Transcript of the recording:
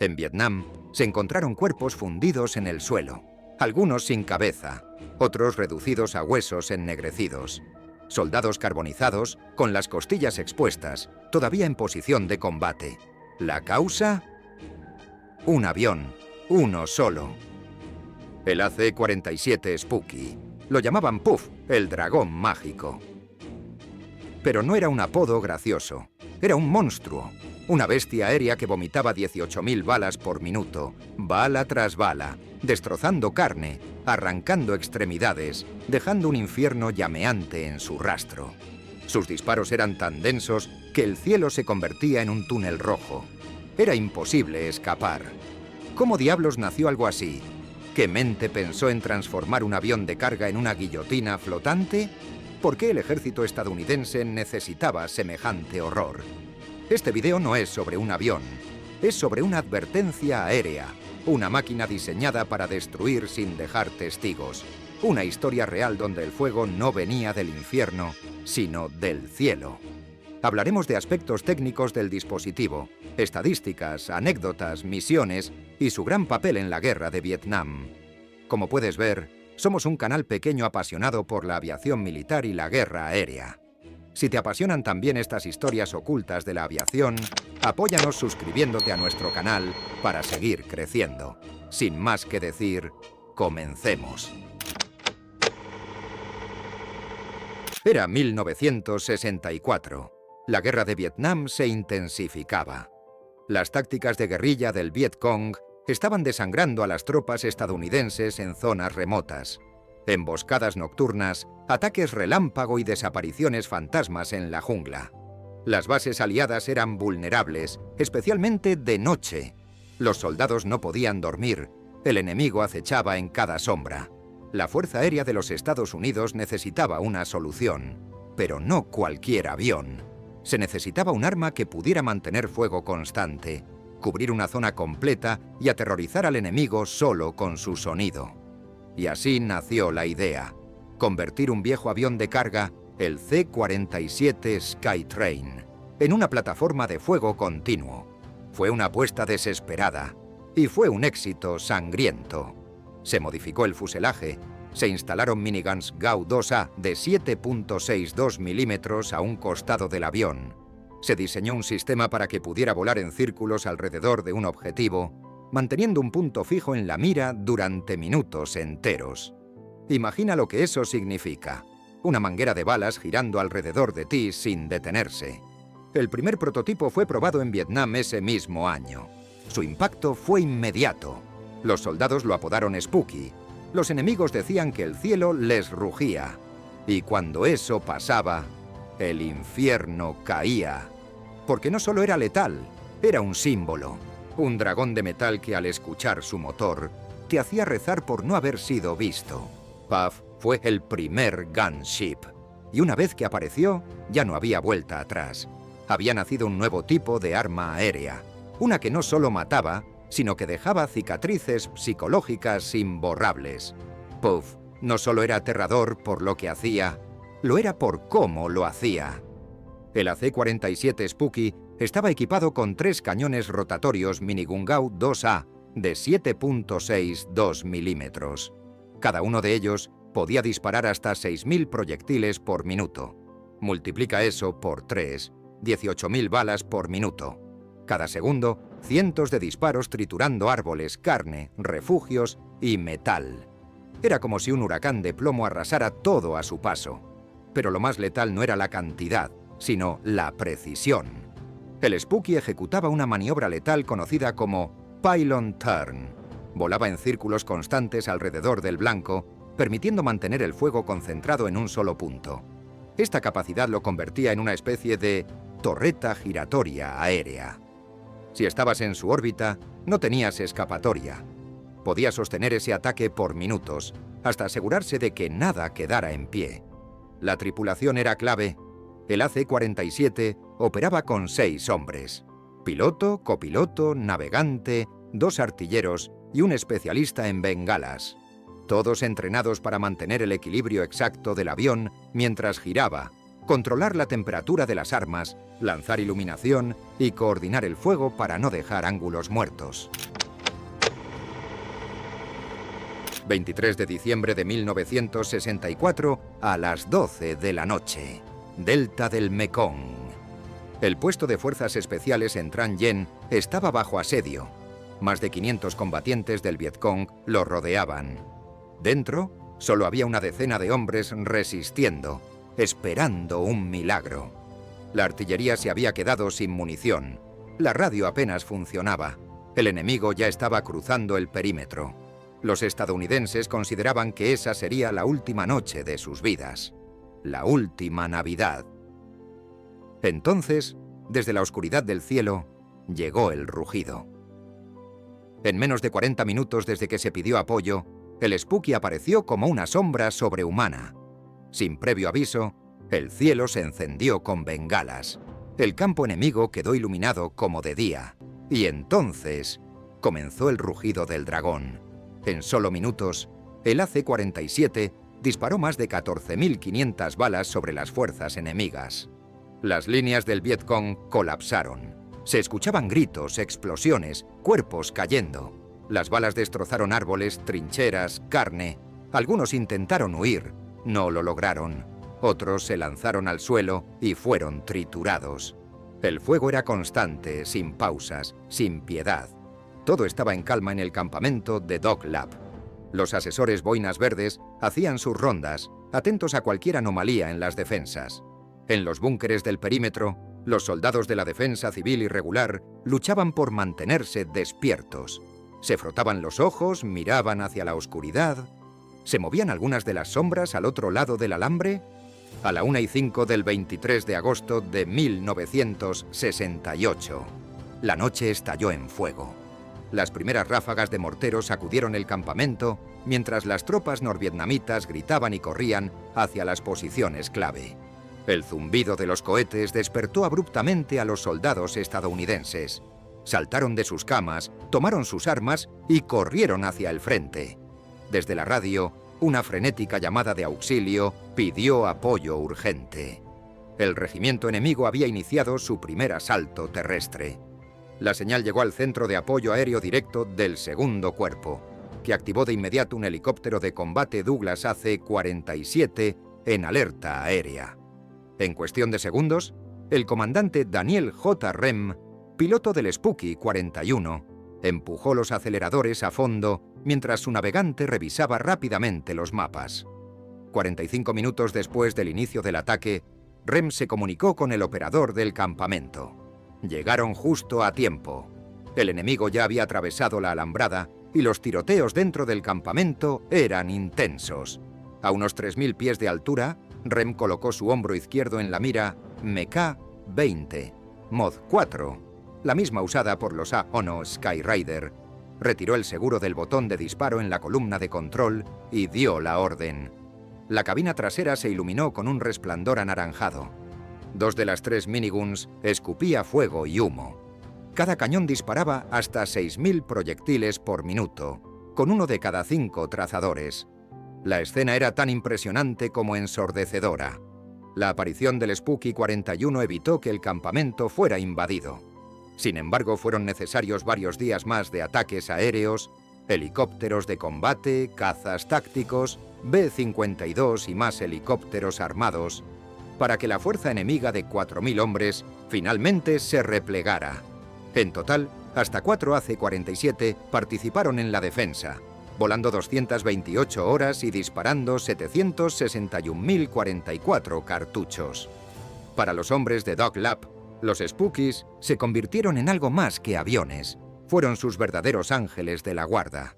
En Vietnam se encontraron cuerpos fundidos en el suelo, algunos sin cabeza, otros reducidos a huesos ennegrecidos. Soldados carbonizados, con las costillas expuestas, todavía en posición de combate. ¿La causa? Un avión, uno solo. El AC-47 Spooky. Lo llamaban Puff, el dragón mágico. Pero no era un apodo gracioso. Era un monstruo. Una bestia aérea que vomitaba 18.000 balas por minuto, bala tras bala, destrozando carne, arrancando extremidades, dejando un infierno llameante en su rastro. Sus disparos eran tan densos que el cielo se convertía en un túnel rojo. Era imposible escapar. ¿Cómo diablos nació algo así? ¿Qué mente pensó en transformar un avión de carga en una guillotina flotante? ¿Por qué el ejército estadounidense necesitaba semejante horror? Este video no es sobre un avión, es sobre una advertencia aérea, una máquina diseñada para destruir sin dejar testigos, una historia real donde el fuego no venía del infierno, sino del cielo. Hablaremos de aspectos técnicos del dispositivo, estadísticas, anécdotas, misiones y su gran papel en la guerra de Vietnam. Como puedes ver, somos un canal pequeño apasionado por la aviación militar y la guerra aérea. Si te apasionan también estas historias ocultas de la aviación, apóyanos suscribiéndote a nuestro canal para seguir creciendo. Sin más que decir, comencemos. Era 1964. La guerra de Vietnam se intensificaba. Las tácticas de guerrilla del Viet Cong estaban desangrando a las tropas estadounidenses en zonas remotas. Emboscadas nocturnas, ataques relámpago y desapariciones fantasmas en la jungla. Las bases aliadas eran vulnerables, especialmente de noche. Los soldados no podían dormir, el enemigo acechaba en cada sombra. La Fuerza Aérea de los Estados Unidos necesitaba una solución, pero no cualquier avión. Se necesitaba un arma que pudiera mantener fuego constante, cubrir una zona completa y aterrorizar al enemigo solo con su sonido. Y así nació la idea: convertir un viejo avión de carga, el C-47 Skytrain, en una plataforma de fuego continuo. Fue una apuesta desesperada y fue un éxito sangriento. Se modificó el fuselaje, se instalaron miniguns GAU-2A de 7.62 milímetros a un costado del avión. Se diseñó un sistema para que pudiera volar en círculos alrededor de un objetivo, manteniendo un punto fijo en la mira durante minutos enteros. Imagina lo que eso significa: una manguera de balas girando alrededor de ti sin detenerse. El primer prototipo fue probado en Vietnam ese mismo año. Su impacto fue inmediato. Los soldados lo apodaron Spooky. Los enemigos decían que el cielo les rugía. Y cuando eso pasaba, el infierno caía. Porque no solo era letal, era un símbolo. Un dragón de metal que al escuchar su motor te hacía rezar por no haber sido visto. Puff fue el primer gunship. Y una vez que apareció, ya no había vuelta atrás. Había nacido un nuevo tipo de arma aérea. Una que no solo mataba, sino que dejaba cicatrices psicológicas imborrables. Puff no solo era aterrador por lo que hacía, lo era por cómo lo hacía. El AC-47 Spooky estaba equipado con 3 cañones rotatorios Minigun GAU-2A de 7.62 milímetros. Cada uno de ellos podía disparar hasta 6.000 proyectiles por minuto. Multiplica eso por 3, 18.000 balas por minuto. Cada segundo, cientos de disparos triturando árboles, carne, refugios y metal. Era como si un huracán de plomo arrasara todo a su paso. Pero lo más letal no era la cantidad, sino la precisión. El Spooky ejecutaba una maniobra letal conocida como Pylon Turn. Volaba en círculos constantes alrededor del blanco, permitiendo mantener el fuego concentrado en un solo punto. Esta capacidad lo convertía en una especie de torreta giratoria aérea. Si estabas en su órbita, no tenías escapatoria. Podía sostener ese ataque por minutos, hasta asegurarse de que nada quedara en pie. La tripulación era clave. El AC-47 operaba con 6 hombres: piloto, copiloto, navegante, 2 artilleros y un especialista en bengalas. Todos entrenados para mantener el equilibrio exacto del avión mientras giraba, controlar la temperatura de las armas, lanzar iluminación y coordinar el fuego para no dejar ángulos muertos. 23 de diciembre de 1964 a las 12 de la noche. Delta del Mekong. El puesto de fuerzas especiales en Trang Yen estaba bajo asedio. Más de 500 combatientes del Vietcong lo rodeaban. Dentro, solo había una decena de hombres resistiendo, esperando un milagro. La artillería se había quedado sin munición. La radio apenas funcionaba. El enemigo ya estaba cruzando el perímetro. Los estadounidenses consideraban que esa sería la última noche de sus vidas. La última Navidad. Entonces, desde la oscuridad del cielo, llegó el rugido. En menos de 40 minutos desde que se pidió apoyo, el Spooky apareció como una sombra sobrehumana. Sin previo aviso, el cielo se encendió con bengalas. El campo enemigo quedó iluminado como de día. Y entonces comenzó el rugido del dragón. En solo minutos, el AC-47 disparó más de 14.500 balas sobre las fuerzas enemigas. Las líneas del Vietcong colapsaron. Se escuchaban gritos, explosiones, cuerpos cayendo. Las balas destrozaron árboles, trincheras, carne. Algunos intentaron huir, no lo lograron. Otros se lanzaron al suelo y fueron triturados. El fuego era constante, sin pausas, sin piedad. Todo estaba en calma en el campamento de Dog Lab. Los asesores boinas verdes hacían sus rondas, atentos a cualquier anomalía en las defensas. En los búnkeres del perímetro, los soldados de la defensa civil y regular luchaban por mantenerse despiertos. Se frotaban los ojos, miraban hacia la oscuridad. ¿Se movían algunas de las sombras al otro lado del alambre? A la 1:05 del 23 de agosto de 1968, la noche estalló en fuego. Las primeras ráfagas de morteros sacudieron el campamento mientras las tropas norvietnamitas gritaban y corrían hacia las posiciones clave. El zumbido de los cohetes despertó abruptamente a los soldados estadounidenses. Saltaron de sus camas, tomaron sus armas y corrieron hacia el frente. Desde la radio, una frenética llamada de auxilio pidió apoyo urgente. El regimiento enemigo había iniciado su primer asalto terrestre. La señal llegó al centro de apoyo aéreo directo del segundo cuerpo, que activó de inmediato un helicóptero de combate Douglas AC-47 en alerta aérea. En cuestión de segundos, el comandante Daniel J. Rem, piloto del Spooky 41, empujó los aceleradores a fondo mientras su navegante revisaba rápidamente los mapas. 45 minutos después del inicio del ataque, Rem se comunicó con el operador del campamento. Llegaron justo a tiempo. El enemigo ya había atravesado la alambrada y los tiroteos dentro del campamento eran intensos. A unos 3.000 pies de altura, Rem colocó su hombro izquierdo en la mira MK-20, Mod 4, la misma usada por los A-1 Skyrider. Retiró el seguro del botón de disparo en la columna de control y dio la orden. La cabina trasera se iluminó con un resplandor anaranjado. 2 de las 3 miniguns escupía fuego y humo. Cada cañón disparaba hasta 6.000 proyectiles por minuto, con uno de cada 5 trazadores. La escena era tan impresionante como ensordecedora. La aparición del Spooky 41 evitó que el campamento fuera invadido. Sin embargo, fueron necesarios varios días más de ataques aéreos, helicópteros de combate, cazas tácticos, B-52 y más helicópteros armados, para que la fuerza enemiga de 4.000 hombres finalmente se replegara. En total, hasta 4 AC-47 participaron en la defensa, volando 228 horas y disparando 761.044 cartuchos. Para los hombres de Dog Lab, los Spookies se convirtieron en algo más que aviones. Fueron sus verdaderos ángeles de la guarda.